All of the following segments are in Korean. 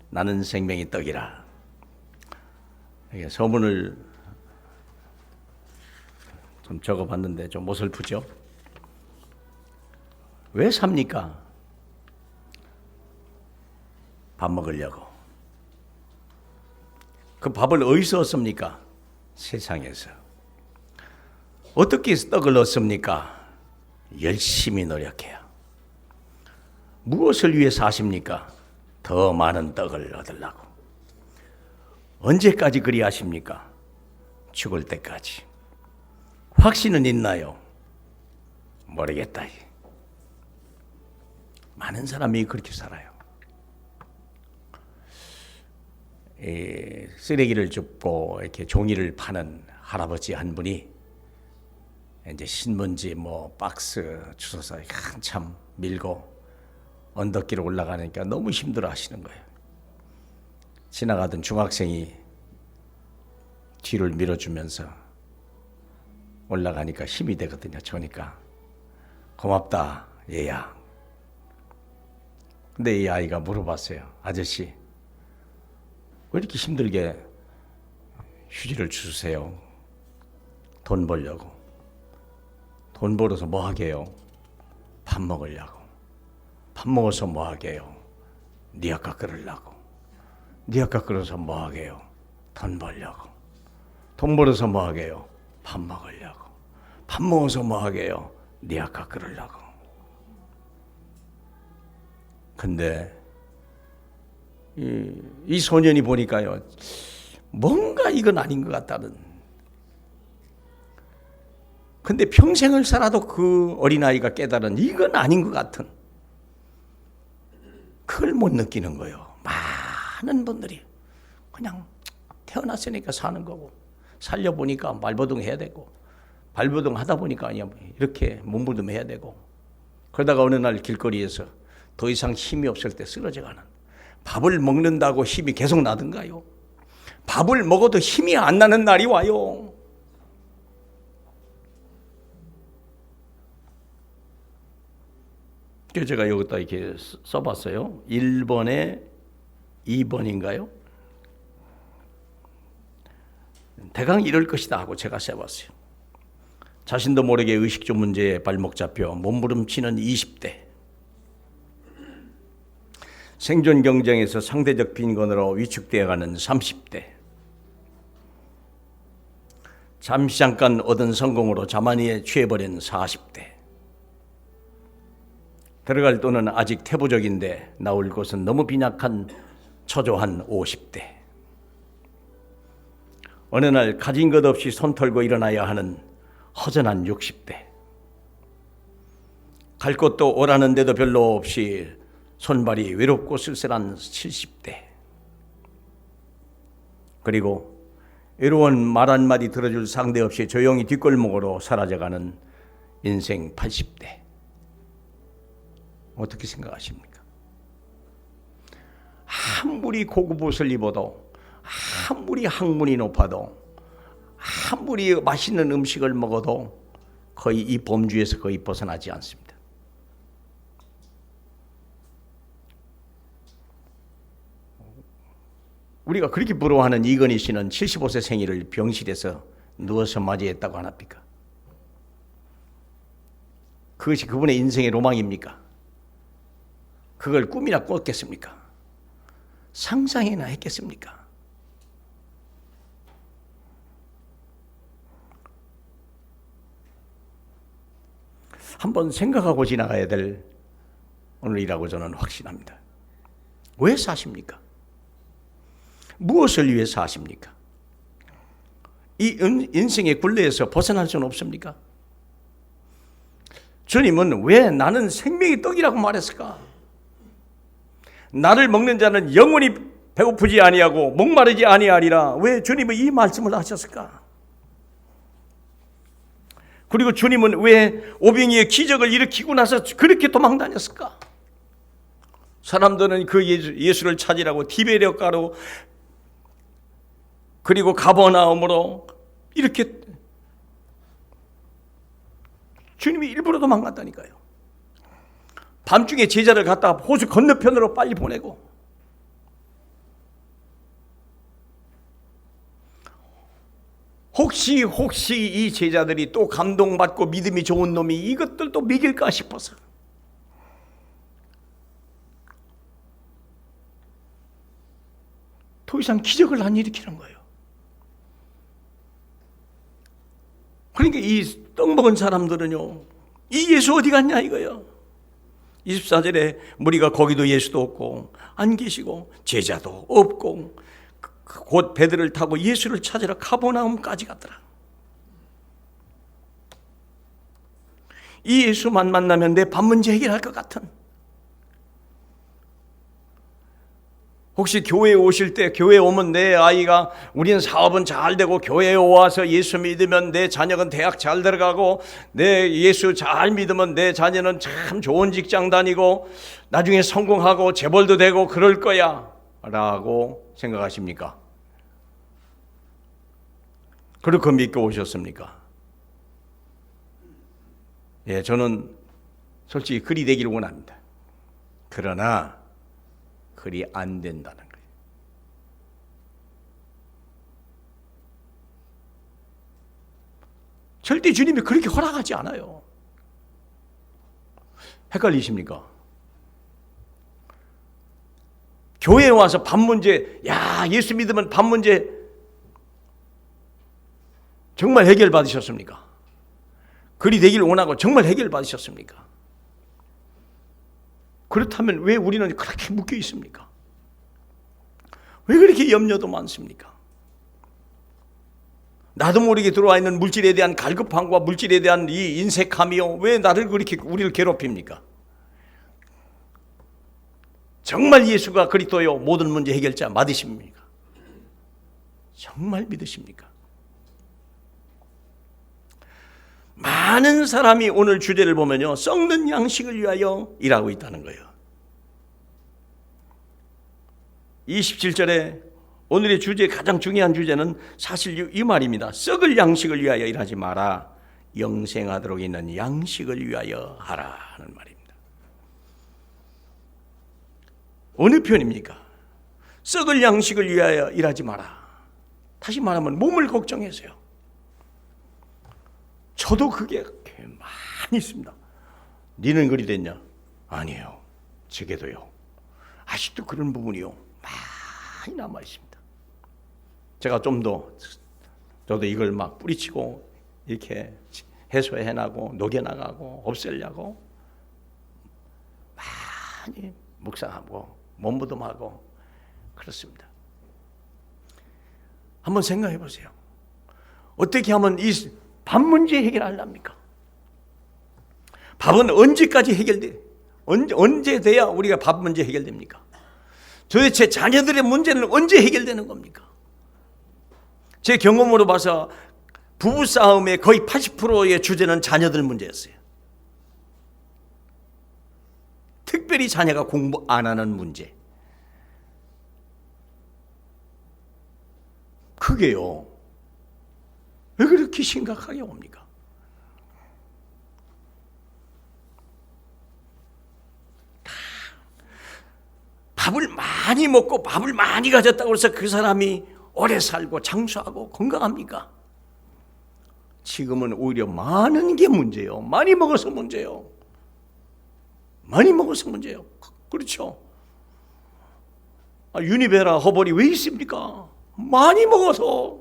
나는 생명의 떡이라. 서문을 좀 적어봤는데 좀 어설프죠. 왜 삽니까? 밥 먹으려고. 그 밥을 어디서 얻습니까? 세상에서. 어떻게 떡을 얻습니까? 열심히 노력해요. 무엇을 위해 사십니까? 더 많은 떡을 얻으려고. 언제까지 그리 하십니까? 죽을 때까지. 확신은 있나요? 모르겠다. 많은 사람이 그렇게 살아요. 쓰레기를 줍고 이렇게 종이를 파는 할아버지 한 분이 이제 신문지 박스 주워서 한참 밀고 언덕길을 올라가니까 너무 힘들어 하시는 거예요. 지나가던 중학생이 뒤를 밀어주면서 올라가니까 힘이 되거든요. 저니까 고맙다 얘야. 근데 이 아이가 물어봤어요. 아저씨 왜 이렇게 힘들게 휴지를 주세요? 돈 벌려고. 돈 벌어서 뭐 하게요? 밥 먹으려고. 밥 먹어서 뭐 하게요? 네 아까 끓으려고. 네 아까 끓어서 뭐 하게요? 돈 벌려고. 돈 벌어서 뭐 하게요? 밥 먹으려고. 밥 먹어서 뭐 하게요? 네 아까 끓으려고. 근데 이 소년이 보니까요, 뭔가 이건 아닌 것 같다는. 근데 평생을 살아도 그 어린아이가 깨달은 이건 아닌 것 같은, 그걸 못 느끼는 거예요. 많은 분들이 그냥 태어났으니까 사는 거고, 살려보니까 발버둥 해야 되고, 발버둥 하다 보니까 이렇게 몸부림 해야 되고, 그러다가 어느 날 길거리에서 더 이상 힘이 없을 때 쓰러져 가는. 밥을 먹는다고 힘이 계속 나던가요? 밥을 먹어도 힘이 안 나는 날이 와요. 그래서 제가 여기다 이렇게 써봤어요. 1번에 2번인가요? 대강 이럴 것이다 하고 제가 써봤어요. 자신도 모르게 의식주 문제에 발목 잡혀 몸부림치는 20대. 생존 경쟁에서 상대적 빈곤으로 위축되어가는 30대. 잠시 잠깐 얻은 성공으로 자만이에 취해버린 40대. 들어갈 돈은 아직 태부적인데 나올 곳은 너무 빈약한 초조한 50대. 어느 날 가진 것 없이 손 털고 일어나야 하는 허전한 60대. 갈 곳도 오라는 데도 별로 없이 손발이 외롭고 쓸쓸한 70대. 그리고 외로운 말 한마디 들어줄 상대 없이 조용히 뒷골목으로 사라져가는 인생 80대. 어떻게 생각하십니까? 아무리 고급 옷을 입어도, 아무리 학문이 높아도, 아무리 맛있는 음식을 먹어도 거의 이 범주에서 거의 벗어나지 않습니다. 우리가 그렇게 부러워하는 이건희 씨는 75세 생일을 병실에서 누워서 맞이했다고 하나입니까? 그것이 그분의 인생의 로망입니까? 그걸 꿈이나 꿨겠습니까? 상상이나 했겠습니까? 한번 생각하고 지나가야 될 오늘이라고 저는 확신합니다. 왜 사십니까? 무엇을 위해 사십니까? 이 인생의 굴레에서 벗어날 수는 없습니까? 주님은 왜 나는 생명의 떡이라고 말했을까? 나를 먹는 자는 영원히 배고프지 아니하고 목마르지 아니하리라. 왜 주님은 이 말씀을 하셨을까? 그리고 주님은 왜 오병이의 기적을 일으키고 나서 그렇게 도망다녔을까? 사람들은 그 예수를 찾으라고 티베리아가로 그리고 가버나움으로 이렇게 주님이 일부러 도망갔다니까요. 밤중에 제자를 갖다가 호수 건너편으로 빨리 보내고 혹시 이 제자들이 또 감동받고 믿음이 좋은 놈이 이것들도 믿길까 싶어서 더 이상 기적을 안 일으키는 거예요. 그러니까 이 떡 먹은 사람들은요, 이 예수 어디 갔냐 이거예요. 24절에 무리가 거기도 예수도 없고 안 계시고 제자도 없고 곧 배들을 타고 예수를 찾으러 가버나움까지 갔더라. 이 예수만 만나면 내 밥 문제 해결할 것 같은, 혹시 교회에 오실 때 교회에 오면 내 아이가, 우리는 사업은 잘 되고 교회에 와서 예수 믿으면 내 자녀는 대학 잘 들어가고 내 예수 잘 믿으면 내 자녀는 참 좋은 직장 다니고 나중에 성공하고 재벌도 되고 그럴 거야 라고 생각하십니까? 그렇게 믿고 오셨습니까? 예, 저는 솔직히 그리 되기를 원합니다. 그러나 그리 안 된다는 거예요. 절대 주님이 그렇게 허락하지 않아요. 헷갈리십니까? 교회에 와서 밥 문제, 예수 믿으면 밥 문제 정말 해결 받으셨습니까? 그리 되길 원하고 정말 해결 받으셨습니까? 그렇다면 왜 우리는 그렇게 묶여 있습니까? 왜 그렇게 염려도 많습니까? 나도 모르게 들어와 있는 물질에 대한 갈급함과 물질에 대한 이 인색함이요, 왜 나를 그렇게 우리를 괴롭힙니까? 정말 예수가 그리스도요 모든 문제 해결자 맞으십니까? 정말 믿으십니까? 많은 사람이 오늘 주제를 보면요, 썩는 양식을 위하여 일하고 있다는 거예요. 27절에 오늘의 주제, 가장 중요한 주제는 사실 이 말입니다. 썩을 양식을 위하여 일하지 마라. 영생하도록 있는 양식을 위하여 하라 하는 말입니다. 어느 편입니까? 썩을 양식을 위하여 일하지 마라. 다시 말하면 몸을 걱정해서요. 저도 그게 많이 있습니다. 니는 그리 됐냐? 아니에요. 제게도요. 아직도 그런 부분이요 많이 남아 있습니다. 제가 좀 더, 저도 이걸 막 뿌리치고 이렇게 해소해나고 녹여나가고 없애려고 많이 묵상하고 몸부림하고 그렇습니다. 한번 생각해 보세요. 어떻게 하면 이 밥 문제 해결하려합니까? 밥은 언제까지 해결돼? 언제 돼야 우리가 밥 문제 해결됩니까? 도대체 자녀들의 문제는 언제 해결되는 겁니까? 제 경험으로 봐서 부부싸움의 거의 80%의 주제는 자녀들 문제였어요. 특별히 자녀가 공부 안 하는 문제. 그게요, 왜 그렇게 심각하게 옵니까? 밥을 많이 먹고 밥을 많이 가졌다고 해서 그 사람이 오래 살고 장수하고 건강합니까? 지금은 오히려 많은 게 문제예요. 많이 먹어서 문제예요. 많이 먹어서 문제예요. 그렇죠? 유니베라 허벌이 왜 있습니까? 많이 먹어서.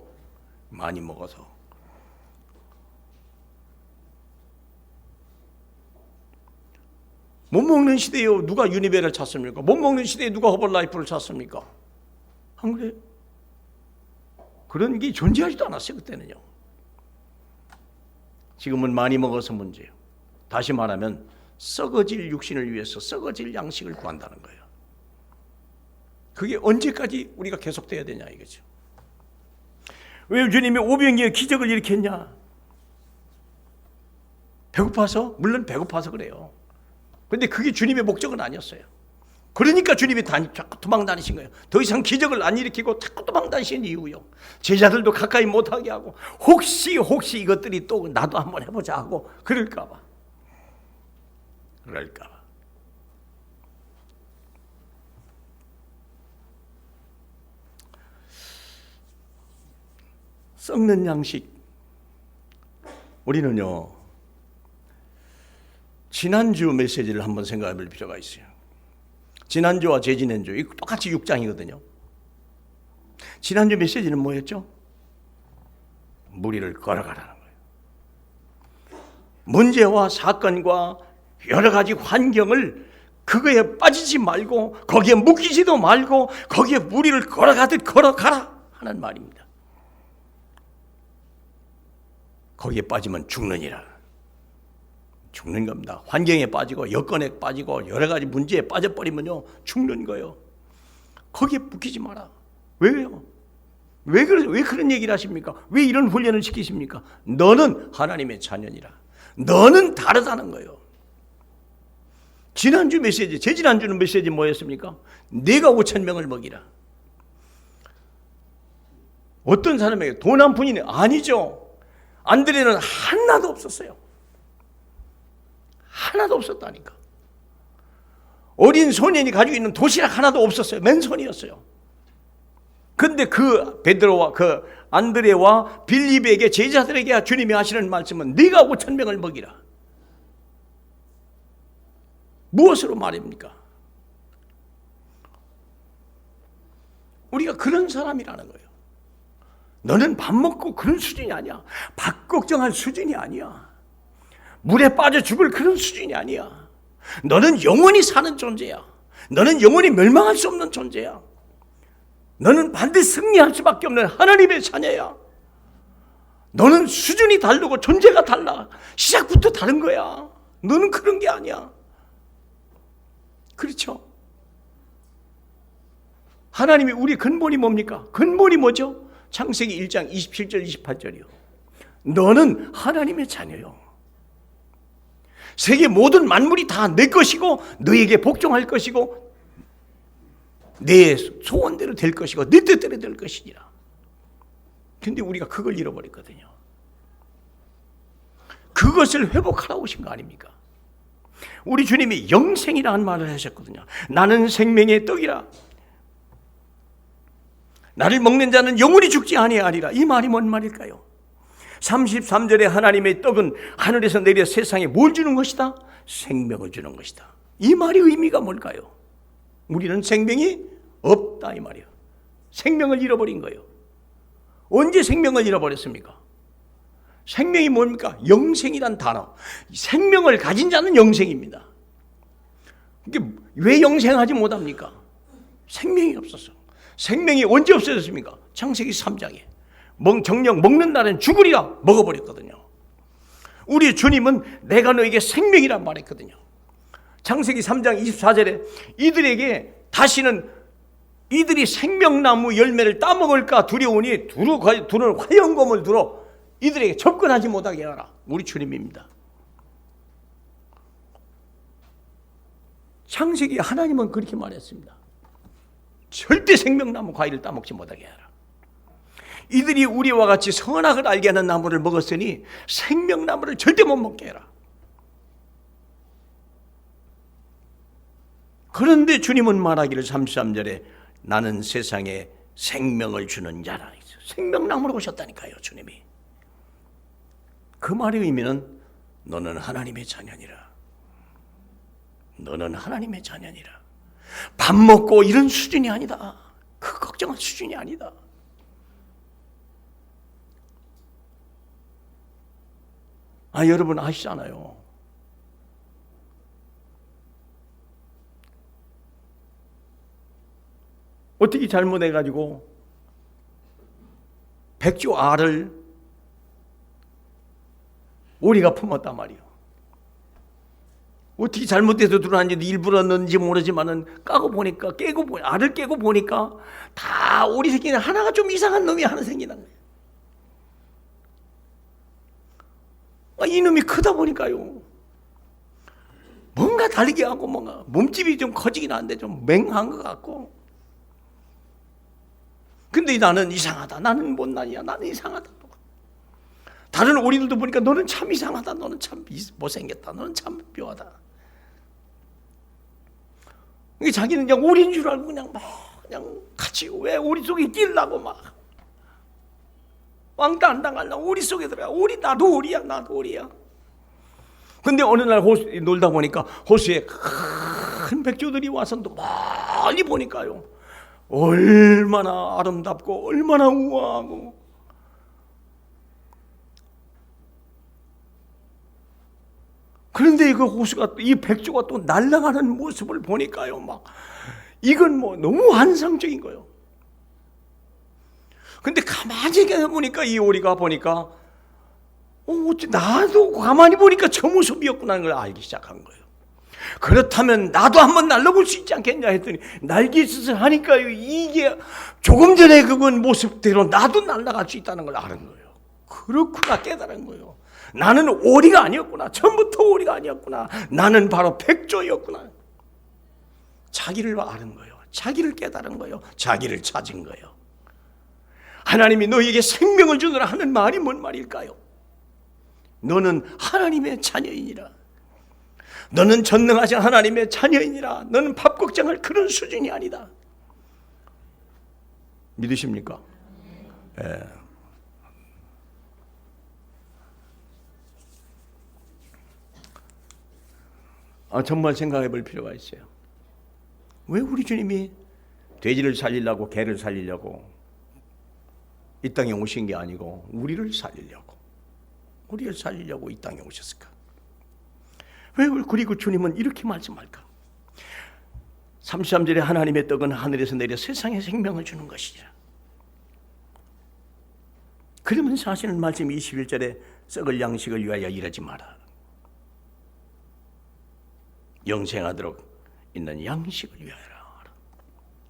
못 먹는 시대에 누가 유니베를 찾습니까? 못 먹는 시대에 누가 허벌라이프를 찾습니까? 안 그래요? 그런 게 존재하지도 않았어요, 그때는요. 지금은 많이 먹어서 문제예요. 다시 말하면 썩어질 육신을 위해서 썩어질 양식을 구한다는 거예요. 그게 언제까지 우리가 계속돼야 되냐 이거죠. 왜 주님이 오병이어 기적을 일으켰냐? 배고파서? 물론 배고파서 그래요. 그런데 그게 주님의 목적은 아니었어요. 그러니까 주님이 자꾸 도망 다니신 거예요. 더 이상 기적을 안 일으키고 자꾸 도망 다니신 이유요. 제자들도 가까이 못하게 하고 혹시 이것들이 또 나도 한번 해보자 하고 그럴까 봐. 썩는 양식. 우리는요, 지난주 메시지를 한번 생각해 볼 필요가 있어요. 지난주와 재지난주, 이거 똑같이 6장이거든요. 지난주 메시지는 뭐였죠? 무리를 걸어가라는 거예요. 문제와 사건과 여러 가지 환경을 그거에 빠지지 말고, 거기에 묶이지도 말고, 거기에 무리를 걸어가듯 걸어가라 하는 말입니다. 거기에 빠지면 죽느니라. 죽는 겁니다. 환경에 빠지고 여건에 빠지고 여러 가지 문제에 빠져버리면요 죽는 거예요. 거기에 묶이지 마라. 왜요? 왜 그런 얘기를 하십니까? 왜 이런 훈련을 시키십니까? 너는 하나님의 자녀니라. 너는 다르다는 거예요. 지난주 메시지, 재지난주는 메시지 뭐였습니까? 내가 5,000명을 먹이라. 어떤 사람에게 돈 한 푼이네? 아니죠. 안드레는 하나도 없었어요. 하나도 없었다니까. 어린 소년이 가지고 있는 도시락 하나도 없었어요. 맨손이었어요. 근데 그 베드로와 그 안드레와 빌립에게, 제자들에게 주님이 하시는 말씀은 네가 5,000명을 먹이라. 무엇으로 말입니까? 우리가 그런 사람이라는 거예요. 너는 밥 먹고 그런 수준이 아니야. 밥 걱정할 수준이 아니야. 물에 빠져 죽을 그런 수준이 아니야. 너는 영원히 사는 존재야. 너는 영원히 멸망할 수 없는 존재야. 너는 반드시 승리할 수밖에 없는 하나님의 자녀야. 너는 수준이 다르고 존재가 달라. 시작부터 다른 거야. 너는 그런 게 아니야. 그렇죠? 하나님이 우리 근본이 뭡니까? 근본이 뭐죠? 창세기 1장 27절 28절이요. 너는 하나님의 자녀요. 세계 모든 만물이 다 내 것이고 너에게 복종할 것이고 내 소원대로 될 것이고 내 뜻대로 될 것이니라. 그런데 우리가 그걸 잃어버렸거든요. 그것을 회복하라고 오신 거 아닙니까? 우리 주님이 영생이라는 말을 하셨거든요. 나는 생명의 떡이라. 나를 먹는 자는 영원히 죽지 아니하리라. 이 말이 뭔 말일까요? 33절에 하나님의 떡은 하늘에서 내려 세상에 뭘 주는 것이다? 생명을 주는 것이다. 이 말의 의미가 뭘까요? 우리는 생명이 없다 이 말이에요. 생명을 잃어버린 거예요. 언제 생명을 잃어버렸습니까? 생명이 뭡니까? 영생이란 단어. 생명을 가진 자는 영생입니다. 이게 왜 영생하지 못합니까? 생명이 없어서. 생명이 언제 없어졌습니까? 창세기 3장에 정령 먹는 날은 죽으리라 먹어버렸거든요. 우리 주님은 내가 너에게 생명이란 말했거든요. 창세기 3장 24절에 이들에게 다시는 이들이 생명나무 열매를 따먹을까 두려우니 두는 화영검을 들어 이들에게 접근하지 못하게 하라. 우리 주님입니다. 창세기 하나님은 그렇게 말했습니다. 절대 생명나무 과일을 따먹지 못하게 하라. 이들이 우리와 같이 선악을 알게 하는 나무를 먹었으니 생명나무를 절대 못 먹게 해라. 그런데 주님은 말하기를 33절에 나는 세상에 생명을 주는 자라. 생명나무로 오셨다니까요, 주님이. 그 말의 의미는 너는 하나님의 자녀니라. 너는 하나님의 자녀니라. 밥 먹고 이런 수준이 아니다. 그 걱정할 수준이 아니다. 여러분 아시잖아요. 어떻게 잘못해가지고 백조 알을 오리가 품었단 말이에요. 어떻게 잘못해서 들어왔는지 일부러 넣는지 모르지만은 알을 깨고 보니까 다 오리 새끼는 하나가 좀 이상한 놈이 하나 생기는 거예요. 이놈이 크다 보니까요. 뭔가 다르게 하고 뭔가 몸집이 좀 커지긴 한데 좀 맹한 것 같고. 근데 나는 이상하다. 나는 못난이야. 나는 이상하다. 다른 오리들도 보니까 너는 참 이상하다. 너는 참 못생겼다. 너는 참 묘하다. 자기는 그냥 오리인 줄 알고 그냥 같이 왜 오리 속에 끼려고 막. 왕따 안 당하려고 우리 속에 들어가. 나도 우리야, 나도 우리야. 근데 어느 날 놀다 보니까 호수에 큰 백조들이 와서 또 멀리 보니까요, 얼마나 아름답고 얼마나 우아하고. 그런데 그 호수가, 이 백조가 또 날아가는 모습을 보니까요, 이건 너무 환상적인 거예요. 근데 가만히 보니까 이 오리가 보니까 나도 가만히 보니까 저 모습이었구나 하는 걸 알기 시작한 거예요. 그렇다면 나도 한번 날아볼 수 있지 않겠냐 했더니 날개짓을 하니까요, 이게 조금 전에 그건 모습대로 나도 날아갈 수 있다는 걸 아는 거예요. 그렇구나 깨달은 거예요. 나는 오리가 아니었구나. 처음부터 오리가 아니었구나. 나는 바로 백조였구나. 자기를 아는 거예요. 자기를 깨달은 거예요. 자기를 찾은 거예요. 하나님이 너에게 생명을 주느라 하는 말이 뭔 말일까요? 너는 하나님의 자녀이니라. 너는 전능하신 하나님의 자녀이니라. 너는 밥 걱정할 그런 수준이 아니다. 믿으십니까? 예. 정말 생각해 볼 필요가 있어요. 왜 우리 주님이 돼지를 살리려고, 개를 살리려고 이 땅에 오신 게 아니고 우리를 살리려고 이 땅에 오셨을까? 그리고 주님은 이렇게 말씀할까? 33절에 하나님의 떡은 하늘에서 내려 세상에 생명을 주는 것이라. 그러면서 하시는 말씀 21절에 썩을 양식을 위하여 일하지 마라. 영생하도록 있는 양식을 위하여라.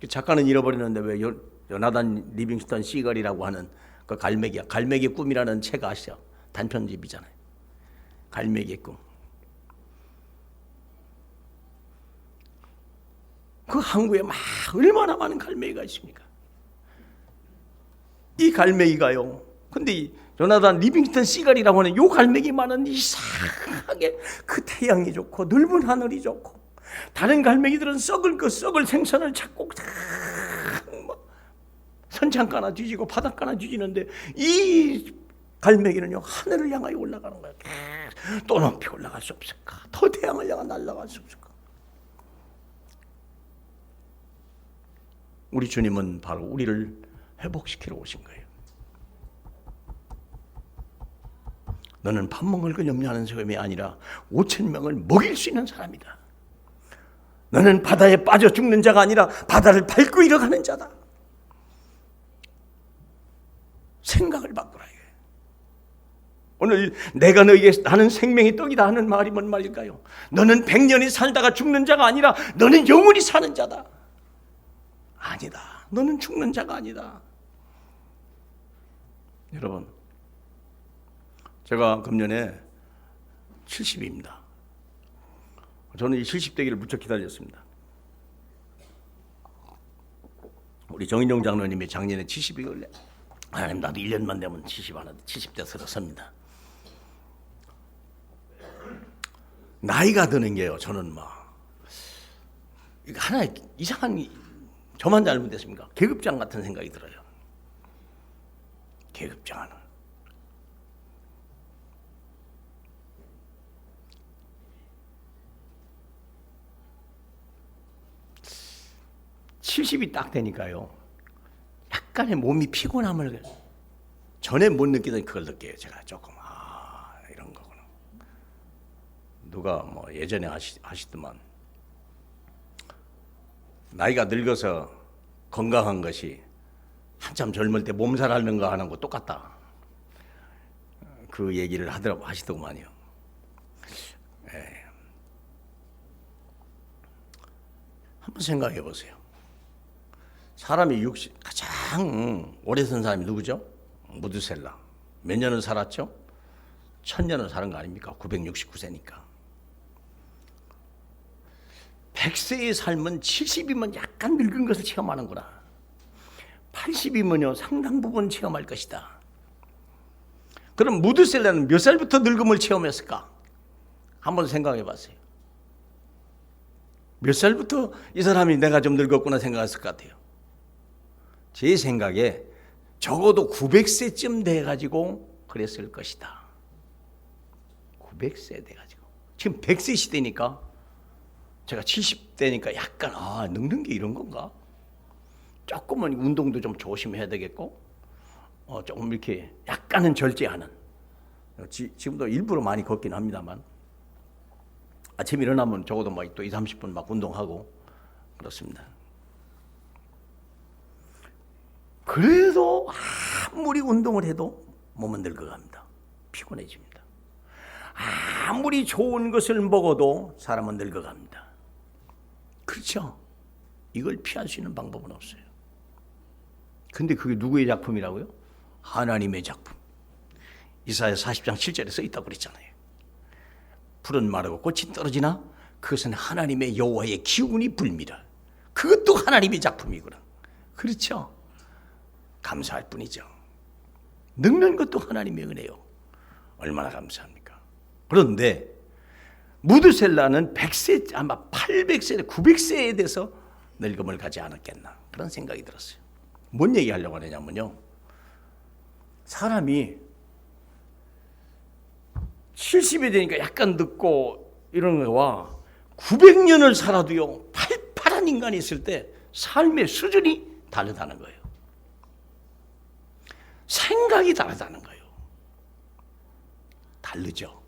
작가는 잃어버렸는데 왜 요나단 리빙스턴 시걸이라고 하는 그 갈매기야. 갈매기 꿈이라는 책 아시죠? 단편집이잖아요. 갈매기 꿈. 그 항구에 얼마나 많은 갈매기가 있습니까? 이 갈매기가요. 근데 이 요나단 리빙스턴 시걸이라고 하는 요 갈매기만은 이상하게 그 태양이 좋고 넓은 하늘이 좋고, 다른 갈매기들은 썩을 생선을 찾고 선창가나 뒤지고 바닷가나 뒤지는데 이 갈매기는요, 하늘을 향하여 올라가는 거예요. 또 높이 올라갈 수 없을까? 더 태양을 향해 날아갈 수 없을까? 우리 주님은 바로 우리를 회복시키러 오신 거예요. 너는 밥 먹을 걸 염려하는 사람이 아니라 5,000명을 먹일 수 있는 사람이다. 너는 바다에 빠져 죽는 자가 아니라 바다를 밟고 일어가는 자다. 생각을 바꾸라. 오늘 내가 너에게 나는 생명의 떡이다 하는 말이 뭔 말일까요? 너는 100년이 살다가 죽는 자가 아니라 너는 영원히 사는 자다. 아니다. 너는 죽는 자가 아니다. 여러분, 제가 금년에 70입니다. 저는 이 70대기를 무척 기다렸습니다. 우리 정인용 장로님이 작년에 70이길래 하나님 나도 1년만 되면 70 하는데 70대 들어섭니다. 나이가 드는 게요, 저는 하나의 이상한, 저만 잘못됐습니까? 계급장 같은 생각이 들어요. 계급장 하나. (70이) 딱 되니까요, 약간의 몸이 피곤함을 전에 못 느끼던 그걸 느껴요. 제가 조금 이런 거구나. 누가 예전에 하시더만 나이가 늙어서 건강한 것이 한참 젊을 때 몸살 앓는 거 하는 거 똑같다. 그 얘기를 하시더구만요. 한번 생각해 보세요. 사람이 가장 오래 산 사람이 누구죠? 무드셀라. 몇 년을 살았죠? 1000년을 사는 거 아닙니까? 969세니까. 100세의 삶은 70이면 약간 늙은 것을 체험하는구나. 80이면요, 상당 부분 체험할 것이다. 그럼 무드셀라는 몇 살부터 늙음을 체험했을까? 한번 생각해 봤어요. 몇 살부터 이 사람이 내가 좀 늙었구나 생각했을 것 같아요. 제 생각에 적어도 900세쯤 돼가지고 그랬을 것이다. 900세 돼가지고. 지금 100세 시대니까 제가 70대니까 약간 늙는 게 이런 건가? 조금은 운동도 좀 조심해야 되겠고 조금 이렇게 약간은 절제하는, 지금도 일부러 많이 걷긴 합니다만 아침에 일어나면 적어도 막 또 20-30분 막 운동하고 그렇습니다. 그래도 아무리 운동을 해도 몸은 늙어갑니다. 피곤해집니다. 아무리 좋은 것을 먹어도 사람은 늙어갑니다. 그렇죠? 이걸 피할 수 있는 방법은 없어요. 근데 그게 누구의 작품이라고요? 하나님의 작품. 이사야 40장 7절에 써 있다고 그랬잖아요. 풀은 마르고 꽃이 떨어지나 그것은 하나님의 여호와의 기운이 불미라. 그것도 하나님의 작품이구나. 그렇죠? 감사할 뿐이죠. 늙는 것도 하나님의 은혜요. 얼마나 감사합니까? 그런데 무드셀라는 100세, 아마 800세, 900세에 대해서 늙음을 가지 않았겠나 그런 생각이 들었어요. 뭔 얘기하려고 하냐면요, 사람이 70이 되니까 약간 늙고 이런 거와 900년을 살아도요, 팔팔한 인간이 있을 때 삶의 수준이 다르다는 거예요. 생각이 다르다는 거예요. 다르죠.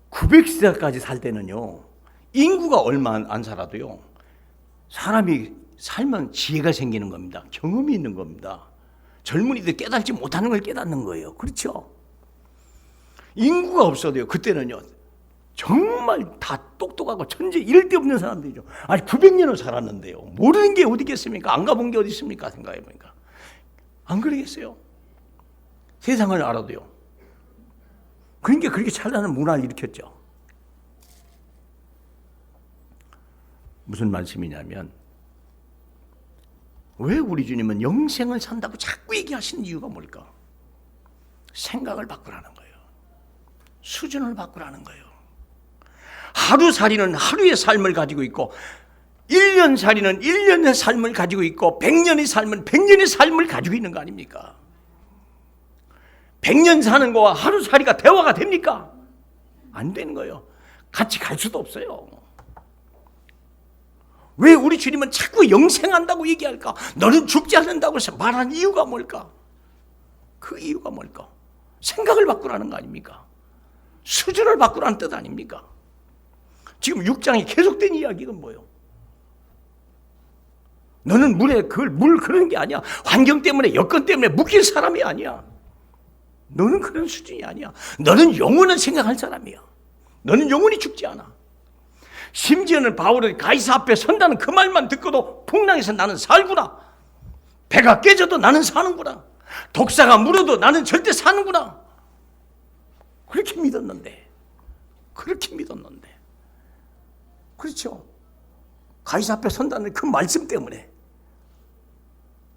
900세까지 살 때는요, 인구가 얼마 안 살아도요, 사람이 살면 지혜가 생기는 겁니다. 경험이 있는 겁니다. 젊은이들 깨닫지 못하는 걸 깨닫는 거예요. 그렇죠? 인구가 없어도요, 그때는요, 정말 다 똑똑하고 천재 이럴 데 없는 사람들이죠. 아니 900년을 살았는데요, 모르는 게 어디 있겠습니까? 안 가본 게 어디 있습니까? 생각해보니까 안 그러겠어요? 세상을 알아도요. 그러니까 그렇게 찬란한 문화를 일으켰죠. 무슨 말씀이냐면, 왜 우리 주님은 영생을 산다고 자꾸 얘기하시는 이유가 뭘까? 생각을 바꾸라는 거예요. 수준을 바꾸라는 거예요. 하루살이는 하루의 삶을 가지고 있고, 1년살이는 1년의 삶을 가지고 있고, 100년의 삶은 100년의 삶을 가지고 있는 거 아닙니까? 100년 사는 거와 하루살이가 대화가 됩니까? 안 되는 거예요. 같이 갈 수도 없어요. 왜 우리 주님은 자꾸 영생한다고 얘기할까? 너는 죽지 않는다고 해서 말하는 이유가 뭘까? 그 이유가 뭘까? 생각을 바꾸라는 거 아닙니까? 수준을 바꾸라는 뜻 아닙니까? 지금 6장이 계속된 이야기가 뭐예요? 너는 물 그런 게 아니야. 환경 때문에, 여건 때문에 묶일 사람이 아니야. 너는 그런 수준이 아니야. 너는 영원한 생각할 사람이야. 너는 영원히 죽지 않아. 심지어는 바울은 가이사 앞에 선다는 그 말만 듣고도 풍랑에서 나는 살구나, 배가 깨져도 나는 사는구나, 독사가 물어도 나는 절대 사는구나, 그렇게 믿었는데. 그렇죠? 가이사 앞에 선다는 그 말씀 때문에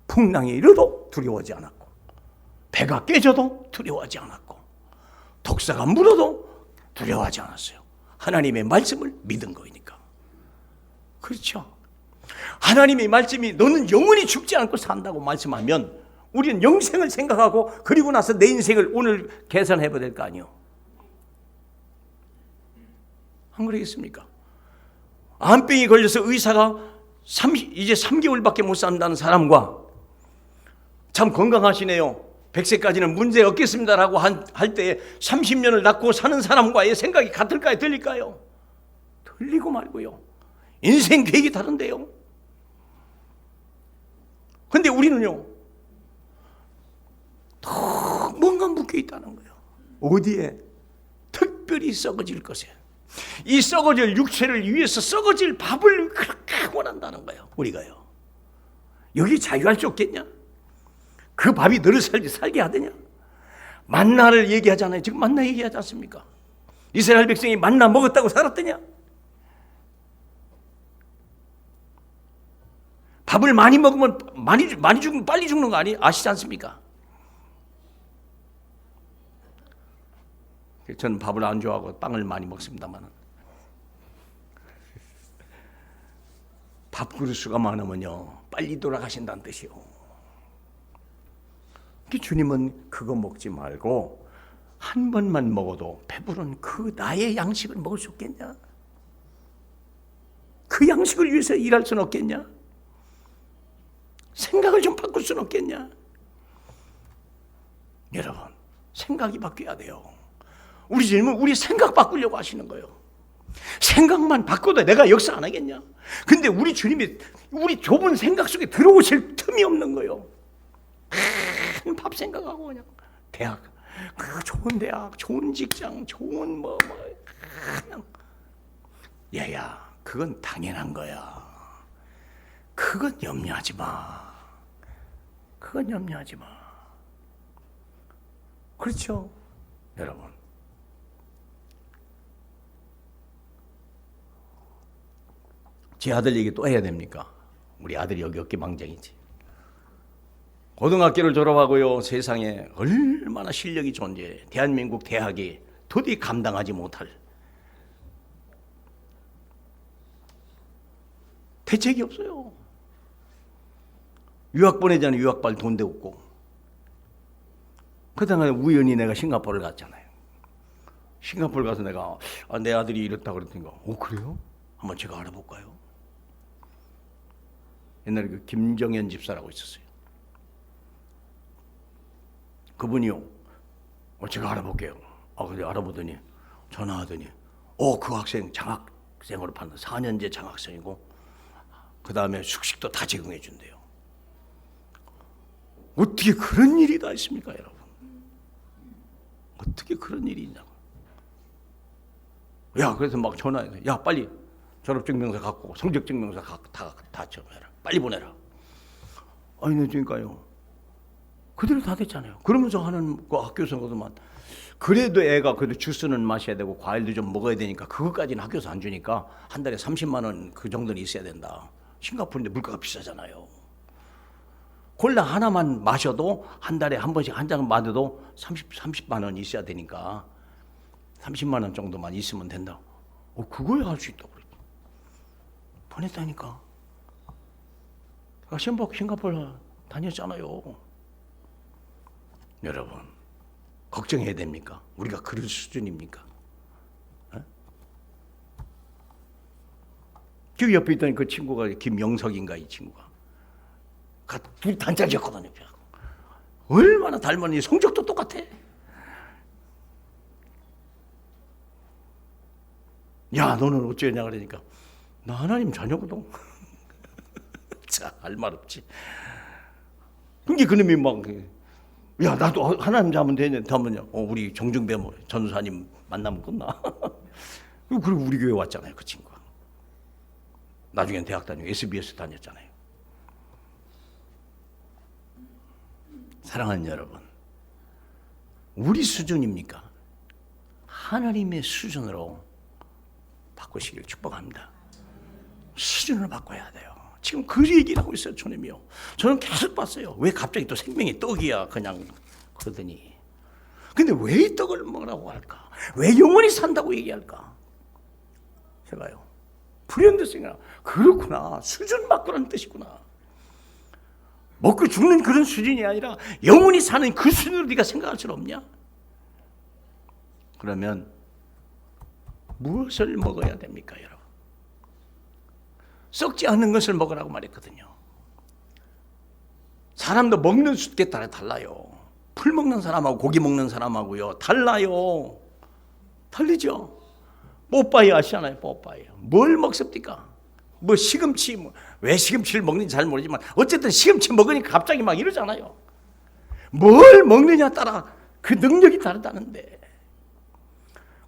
풍랑이 일어도 두려워하지 않았고, 배가 깨져도 두려워하지 않았고, 독사가 물어도 두려워하지 않았어요. 하나님의 말씀을 믿은 거니까. 그렇죠? 하나님의 말씀이 너는 영원히 죽지 않고 산다고 말씀하면 우리는 영생을 생각하고, 그리고 나서 내 인생을 오늘 계산해 봐야 될 거 아니에요. 안 그러겠습니까? 암병이 걸려서 의사가 이제 3개월밖에 못 산다는 사람과, 참 건강하시네요, 100세까지는 문제 없겠습니다라고 할 때 30년을 낳고 사는 사람과의 생각이 같을까요? 틀릴까요? 틀리고 말고요. 인생 계획이 다른데요. 근데 우리는요, 더 뭔가 묶여 있다는 거예요. 어디에? 특별히 썩어질 것에. 이 썩어질 육체를 위해서 썩어질 밥을 그렇게 원한다는 거예요. 우리가요. 여기 자유할 수 없겠냐? 그 밥이 너를 살게 하더냐? 만나를 얘기하잖아요. 지금 만나 얘기하지 않습니까? 이스라엘 백성이 만나 먹었다고 살았더냐? 밥을 많이 먹으면 빨리 죽는 거 아시지 않습니까? 저는 밥을 안 좋아하고 빵을 많이 먹습니다만, 밥그릇수가 많으면요 빨리 돌아가신다는 뜻이요. 주님은 그거 먹지 말고 한 번만 먹어도 배부른 그 나의 양식을 먹을 수 없겠냐? 그 양식을 위해서 일할 수는 없겠냐? 생각을 좀 바꿀 수는 없겠냐? 여러분, 생각이 바뀌어야 돼요. 우리 주님은 우리 생각 바꾸려고 하시는 거예요. 생각만 바꿔도 내가 역사 안 하겠냐? 근데 우리 주님이 우리 좁은 생각 속에 들어오실 틈이 없는 거예요. 밥 생각하고 그냥 대학, 그 좋은 대학, 좋은 직장, 좋은 그냥 야야, 그건 당연한 거야. 그건 염려하지 마. 그건 염려하지 마. 그렇죠, 여러분. 제 아들 얘기 또 해야 됩니까? 우리 아들이 여기 어깨망정이지. 고등학교를 졸업하고요, 세상에 얼마나 실력이 존재해. 대한민국 대학이 도저히 감당하지 못할 대책이 없어요. 유학 보내자니 유학발 돈도 없고. 그 다음에 우연히 내가 싱가포르를 갔잖아요. 싱가포르 가서 내가 내 아들이 이렇다 그랬더니 그래요? 한번 제가 알아볼까요? 옛날에 그 김정현 집사라고 있었어요. 그분이요, 제가 알아볼게요. 근데 알아보더니 전화하더니 그 학생 장학생으로 판다. 4년제 장학생이고 그 다음에 숙식도 다 제공해 준대요. 어떻게 그런 일이 다 있습니까, 여러분? 어떻게 그런 일이 있냐고. 그래서 막 전화해서 빨리 졸업증명서 갖고 성적증명서 다 접해라. 빨리 보내라. 그러니까요. 그대로 다 됐잖아요. 그러면서 하는 그 학교에서 거도만 그래도 애가 그래도 주스는 마셔야 되고 과일도 좀 먹어야 되니까 그것까지는 학교에서 안 주니까 한 달에 30만 원 그 정도는 있어야 된다. 싱가포르인데 물가가 비싸잖아요. 콜라 하나만 마셔도 한 달에 한 번씩 한 잔 마셔도 30만 원 있어야 되니까 30만 원 정도만 있으면 된다. 그거에 할 수 있다고 그랬죠. 보냈다니까. 싱가포르 다녔잖아요. 여러분, 걱정해야 됩니까? 우리가 그럴 수준입니까? 그 옆에 있던 그 친구가 김영석인가, 이 친구가 둘이 단짝이었거든요. 얼마나 닮았니? 성적도 똑같아. 너는 어쩌냐 그러니까 나 하나님 자녀거든. 자, 할 말 없지. 그게 그놈이 막 나도 하나님 자면 되냐 하면요. 우리 정중배 전사님 만나면 끝나. 그리고 우리 교회 왔잖아요, 그 친구가. 나중엔 대학 다니고 SBS 다녔잖아요. 사랑하는 여러분, 우리 수준입니까? 하나님의 수준으로 바꾸시길 축복합니다. 수준을 바꿔야 돼요. 지금 그 얘기를 하고 있어요, 주님이요. 저는 계속 봤어요. 왜 갑자기 또 생명의 떡이야 그냥 그러더니. 근데 왜 이 떡을 먹으라고 할까? 왜 영원히 산다고 얘기할까? 제가요, 불현듯 생각. 그렇구나, 수준 바꾸라는 뜻이구나. 먹고 죽는 그런 수준이 아니라 영원히 사는 그 수준으로 네가 생각할 수 없냐? 그러면 무엇을 먹어야 됩니까, 여러분? 썩지 않는 것을 먹으라고 말했거든요. 사람도 먹는 수에 따라 달라요. 풀 먹는 사람하고 고기 먹는 사람하고요 달라요. 달리죠. 뽀빠이 아시잖아요. 뽀빠이 뭘 먹습니까? 시금치, 왜 시금치를 먹는지 잘 모르지만 어쨌든 시금치 먹으니까 갑자기 막 이러잖아요. 뭘 먹느냐 따라 그 능력이 다르다는데,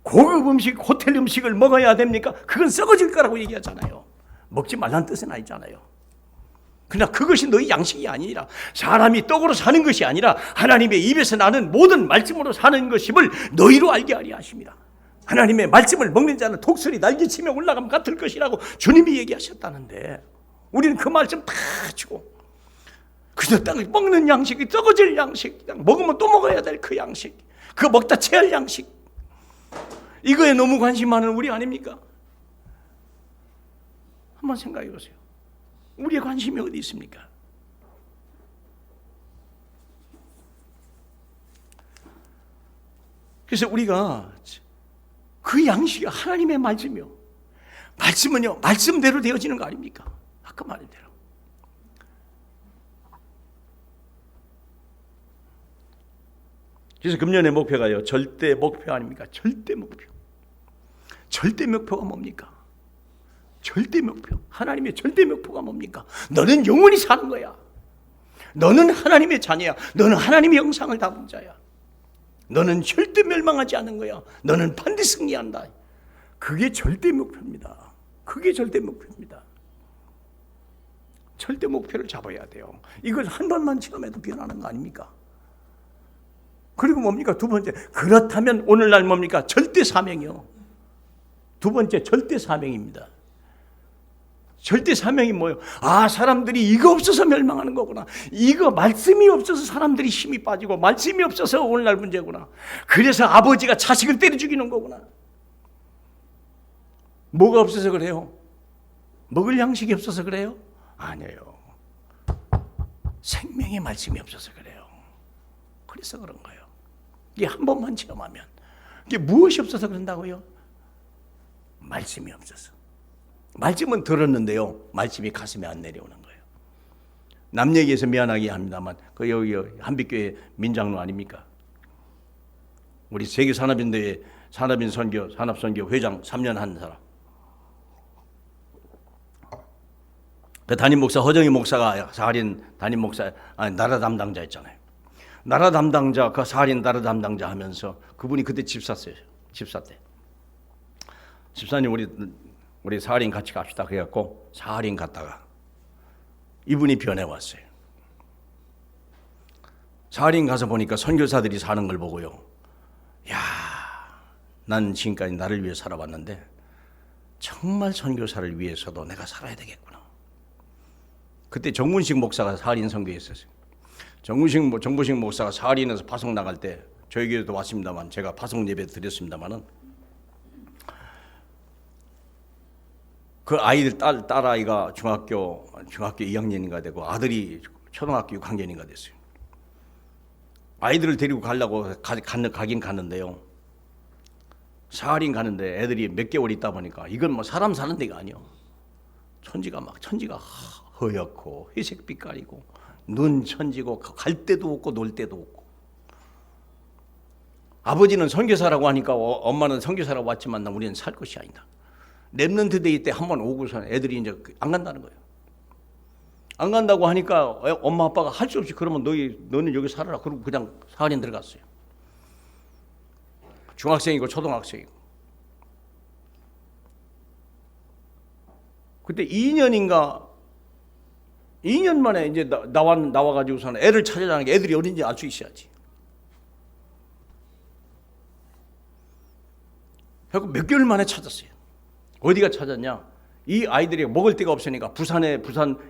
고급 음식, 호텔 음식을 먹어야 됩니까? 그건 썩어질 거라고 얘기하잖아요. 먹지 말라는 뜻은 아니잖아요. 그러나 그것이 너희 양식이 아니라, 사람이 떡으로 사는 것이 아니라 하나님의 입에서 나는 모든 말씀으로 사는 것임을 너희로 알게 하려 하십니다. 하나님의 말씀을 먹는 자는 독수리 날개치며 올라가면 같을 것이라고 주님이 얘기하셨다는데, 우리는 그 말씀 다 치고 그저 땅을 먹는 양식이 썩어질 양식, 먹으면 또 먹어야 될 그 양식, 그거 먹다 체할 양식, 이거에 너무 관심 많은 우리 아닙니까? 한번 생각해 보세요. 우리의 관심이 어디 있습니까? 그래서 우리가 그 양식이 하나님의 말씀이요. 말씀은요, 말씀대로 되어지는 거 아닙니까? 아까 말한 대로. 그래서 금년의 목표가요, 절대 목표 아닙니까? 절대 목표. 절대 목표가 뭡니까? 절대 목표. 하나님의 절대 목표가 뭡니까? 너는 영원히 사는 거야. 너는 하나님의 자녀야. 너는 하나님의 영상을 담은 자야. 너는 절대 멸망하지 않는 거야. 너는 반드시 승리한다. 그게 절대 목표입니다. 그게 절대 목표입니다. 절대 목표를 잡아야 돼요. 이걸 한 번만 체험해도 변하는 거 아닙니까? 그리고 뭡니까? 두 번째, 그렇다면 오늘날 뭡니까? 절대 사명이요. 두 번째, 절대 사명입니다. 절대 사명이 뭐예요? 아, 사람들이 이거 없어서 멸망하는 거구나. 이거 말씀이 없어서 사람들이 힘이 빠지고 말씀이 없어서 오늘날 문제구나. 그래서 아버지가 자식을 때려 죽이는 거구나. 뭐가 없어서 그래요? 먹을 양식이 없어서 그래요? 아니에요. 생명의 말씀이 없어서 그래요. 그래서 그런 거예요. 이게 한 번만 체험하면. 이게 무엇이 없어서 그런다고요? 말씀이 없어서. 말씀은 들었는데요, 말씀이 가슴에 안 내려오는 거예요. 남 얘기해서 미안하게 합니다만, 그 여기 한빛교회 민장로 아닙니까? 우리 세계 산업인대회 산업선교 회장 3년 한 사람. 그 담임 목사 허정희 목사가 사할인 담임 목사, 나라 담당자 했잖아요. 나라 담당자, 그 사할인 나라 담당자 하면서 그분이 그때 집사 때. 집사님 우리 사할인 같이 갑시다. 그래갖고 사할인 갔다가 이분이 변해왔어요. 사할인 가서 보니까 선교사들이 사는 걸 보고요. 야, 난 지금까지 나를 위해 살아왔는데 정말 선교사를 위해서도 내가 살아야 되겠구나. 그때 정문식 목사가 사할인 선교에 있었어요. 정문식 목사가 사할인에서 파송 나갈 때 저희 교회도 왔습니다만, 제가 파송 예배 드렸습니다만은, 그 아이들 딸아이가 중학교 2학년인가 되고 아들이 초등학교 6학년인가 됐어요. 아이들을 데리고 가려고 가긴 가는데요. 사할인 가는데 애들이 몇 개월 있다 보니까 이건 뭐 사람 사는 데가 아니요. 천지가 허옇고 회색 빛깔이고 눈 천지고 갈 데도 없고 놀 데도 없고. 아버지는 선교사라고 하니까 엄마는 선교사라고 왔지만 우리는 살 것이 아니다. 랩런트 데이 때 한번 오고서 애들이 이제 안 간다는 거예요. 안 간다고 하니까 엄마 아빠가 할 수 없이 그러면 너는 여기 살아라. 그러고 그냥 사할인 들어갔어요. 중학생이고 초등학생이고. 그때 2년 만에 이제 나와가지고서는 애를 찾아가는 게 애들이 어딘지 알 수 있어야지. 그래서 몇 개월 만에 찾았어요. 어디가 찾았냐? 이 아이들이 먹을 데가 없으니까 부산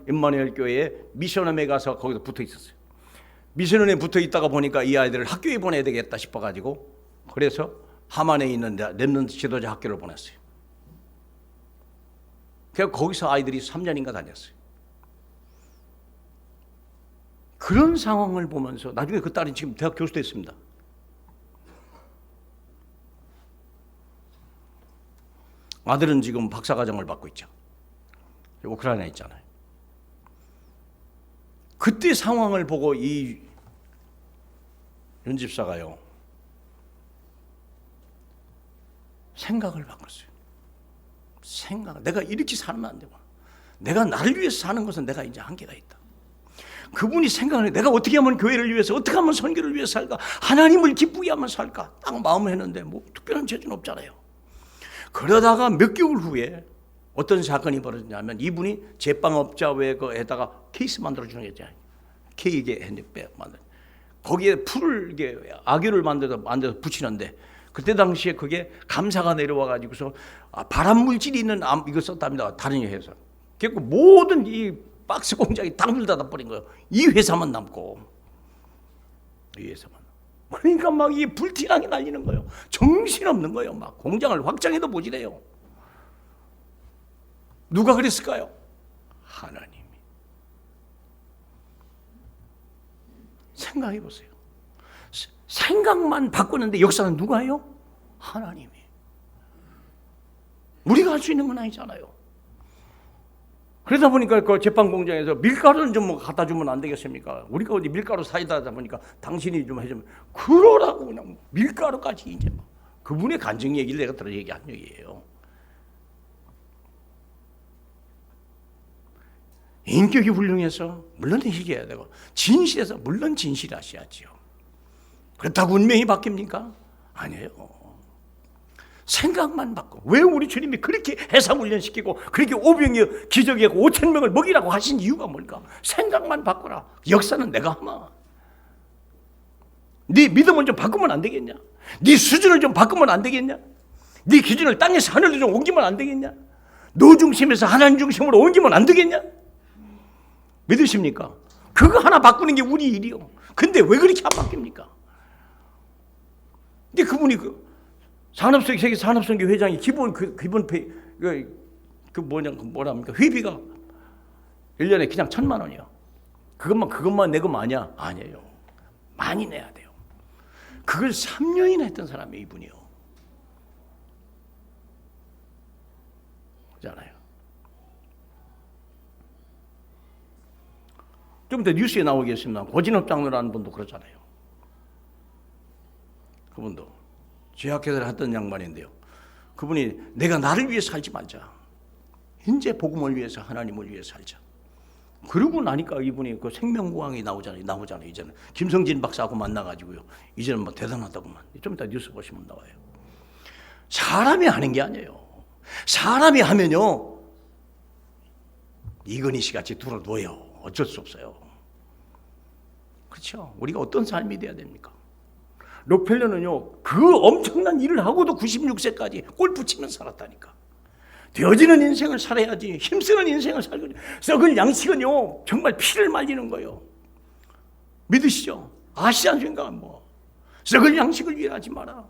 임마누엘 교회에 미션홈에 가서 거기서 붙어 있었어요. 미션홈에 붙어 있다가 보니까 이 아이들을 학교에 보내야 되겠다 싶어가지고, 그래서 하만에 있는 랩런트 지도자 학교를 보냈어요. 그래서 거기서 아이들이 3년인가 다녔어요. 그런 상황을 보면서 나중에 그 딸이 지금 대학 교수 됐습니다. 아들은 지금 박사과정을 받고 있죠. 우크라이나에 있잖아요. 그때 상황을 보고 이 연집사가요, 생각을 바꿨어요. 내가 이렇게 살면 안 되고, 내가 나를 위해서 사는 것은 내가 이제 한계가 있다. 그분이 생각을 해. 내가 어떻게 하면 교회를 위해서, 어떻게 하면 선교를 위해서 살까? 하나님을 기쁘게 하면 살까? 딱 마음을 했는데 뭐 특별한 재주는 없잖아요. 그러다가 몇 개월 후에 어떤 사건이 벌어졌냐면, 이분이 제빵업자에다가 케이스 만들어주는 게 있잖아요. 케이크에 핸드백 만들. 거기에 풀을, 이게 아귀를 만들어서 붙이는데, 그때 당시에 그게 감사가 내려와가지고서 발암 물질이 있는 이거 썼답니다. 다른 회사. 그래서 모든 이 박스 공장이 다 문 닫아버린 거예요. 이 회사만 남고. 이 회사만. 그러니까 막 이 불티나게 날리는 거예요. 정신없는 거예요. 막 공장을 확장해도 모자래요. 누가 그랬을까요? 하나님이. 생각해 보세요. 생각만 바꾸는데 역사는 누가 해요? 하나님이. 우리가 할 수 있는 건 아니잖아요. 그러다 보니까 그 재판 공장에서 밀가루는 좀 뭐 갖다 주면 안 되겠습니까? 우리가 어디 밀가루 사이다 하다 보니까 당신이 좀 해주면 그러라고 그냥 밀가루까지 이제 뭐 그분의 간증 얘기를 내가 들어 얘기한 얘기예요. 인격이 훌륭해서 물론 희귀해야 되고 진실해서 물론 진실하셔야지요. 그렇다고 운명이 바뀝니까? 아니에요. 생각만 바꿔. 왜 우리 주님이 그렇게 해상훈련시키고 그렇게 오병이어 기적이고 5천 명을 먹이라고 하신 이유가 뭘까? 생각만 바꿔라. 역사는 내가 하마. 네 믿음을 좀 바꾸면 안 되겠냐? 네 수준을 좀 바꾸면 안 되겠냐? 네 기준을 땅에서 하늘로 좀 옮기면 안 되겠냐? 너 중심에서 하나님 중심으로 옮기면 안 되겠냐? 믿으십니까? 그거 하나 바꾸는 게 우리 일이요. 근데 왜 그렇게 안 바뀝니까? 근데 그분이 세계 산업선교 회장이 뭐랍니까? 회비가 1년에 그냥 1,000만 원이요. 그것만 내고 아니야? 아니에요. 많이 내야 돼요. 그걸 3년이나 했던 사람이 이분이요. 그렇잖아요. 좀 더 뉴스에 나오겠습니다. 고진업 장로라는 분도 그렇잖아요. 그분도 제약회사를 했던 양반인데요. 그분이 내가 나를 위해 살지 말자. 현재 복음을 위해서 하나님을 위해 살자. 그러고 나니까 이분이 그 생명고항이 나오잖아요. 이제는 김성진 박사하고 만나가지고요. 이제는 뭐 대단하다고만. 좀 이따 뉴스 보시면 나와요. 사람이 하는 게 아니에요. 사람이 하면요 이건희 씨 같이 들어둬요. 어쩔 수 없어요. 그렇죠? 우리가 어떤 삶이 돼야 됩니까? 록펠러는요 그 엄청난 일을 하고도 96세까지 골프 치면서 살았다니까. 되어지는 인생을 살아야지 힘쓰는 인생을 살고 썩은 양식은요 정말 피를 말리는 거예요. 믿으시죠? 아시지 않습니까? 뭐 썩은 양식을 위해 하지 마라.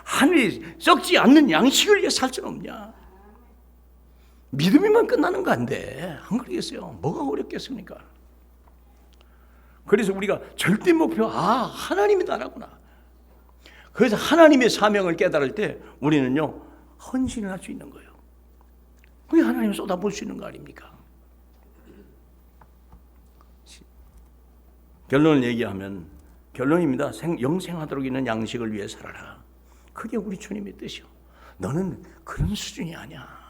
하늘이 썩지 않는 양식을 위해 살 수는 없냐? 믿음이면 끝나는 거 안 돼. 안 그러겠어요? 뭐가 어렵겠습니까? 그래서 우리가 절대 목표 하나님이 나라구나. 그래서 하나님의 사명을 깨달을 때 우리는요 헌신을 할 수 있는 거예요. 그게 하나님을 쏟아볼 수 있는 거 아닙니까? 결론을 얘기하면 결론입니다. 영생하도록 있는 양식을 위해 살아라. 그게 우리 주님의 뜻이요. 너는 그런 수준이 아니야.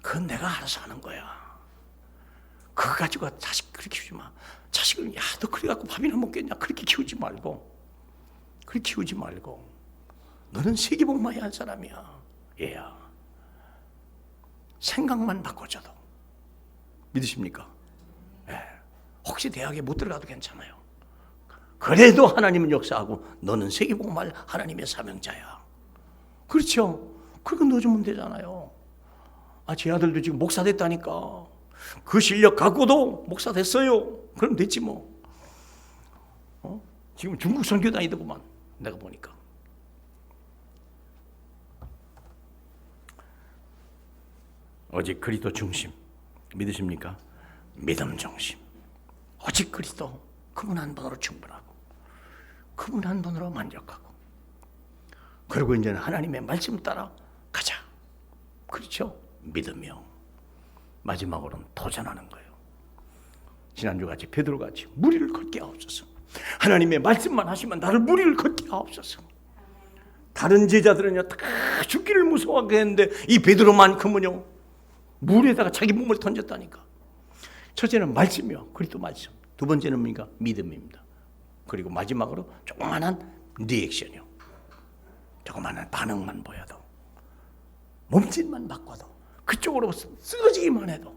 그건 내가 알아서 하는 거야. 그거 가지고 자식 그렇게 키우지 마. 자식을 너 그래 갖고 밥이나 먹겠냐? 그렇게 키우지 말고. 너는 세계복만 해야 할 사람이야. 얘야. 생각만 바꿔줘도. 믿으십니까? 예. 혹시 대학에 못 들어가도 괜찮아요. 그래도 하나님은 역사하고 너는 세계복만 하나님의 사명자야. 그렇죠? 그렇게 넣어주면 되잖아요. 제 아들도 지금 목사 됐다니까. 그 실력 갖고도 목사 됐어요. 그럼 됐지 뭐. 지금 중국 선교 다니더구만. 내가 보니까. 오직 그리스도 중심. 믿으십니까? 믿음 중심. 오직 그리스도. 그분 한 분으로 충분하고 그분 한 분으로 만족하고 그리고 이제는 하나님의 말씀 따라 가자. 그렇죠? 믿으며 마지막으로는 도전하는 거예요. 지난주같이 베드로같이 무리를 걷게 하옵소서. 하나님의 말씀만 하시면 나를 무리를 걷게 하옵소서. 다른 제자들은요 다 죽기를 무서워하게 했는데 이 베드로만큼은요 물에다가 자기 몸을 던졌다니까. 첫째는 말씀이요. 그리스도 말씀. 두 번째는 뭡니까? 믿음입니다. 그리고 마지막으로 조그만한 리액션이요. 조그만한 반응만 보여도 몸짓만 바꿔도 그쪽으로 쓰러지기만 해도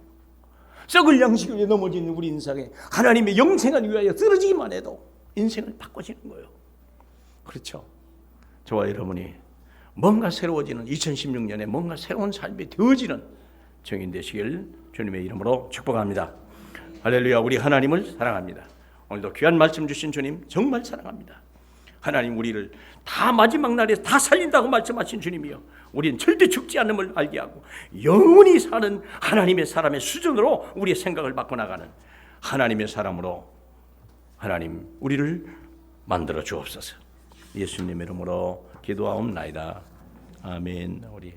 썩을 양식을 위해 넘어지는 우리 인생에 하나님의 영생을 위하여 쓰러지기만 해도 인생을 바꿔지는 거예요. 그렇죠? 저와 여러분이 뭔가 새로워지는 2016년에 뭔가 새로운 삶이 되어지는 증인 되시길 주님의 이름으로 축복합니다. 할렐루야. 우리 하나님을 사랑합니다. 오늘도 귀한 말씀 주신 주님 정말 사랑합니다. 하나님 우리를 다 마지막 날에 다 살린다고 말씀하신 주님이요 우리는 절대 죽지 않음을 알게 하고 영원히 사는 하나님의 사람의 수준으로 우리의 생각을 바꿔나가는 하나님의 사람으로 하나님 우리를 만들어 주옵소서. 예수님 이름으로 기도하옵나이다. 아멘. 우리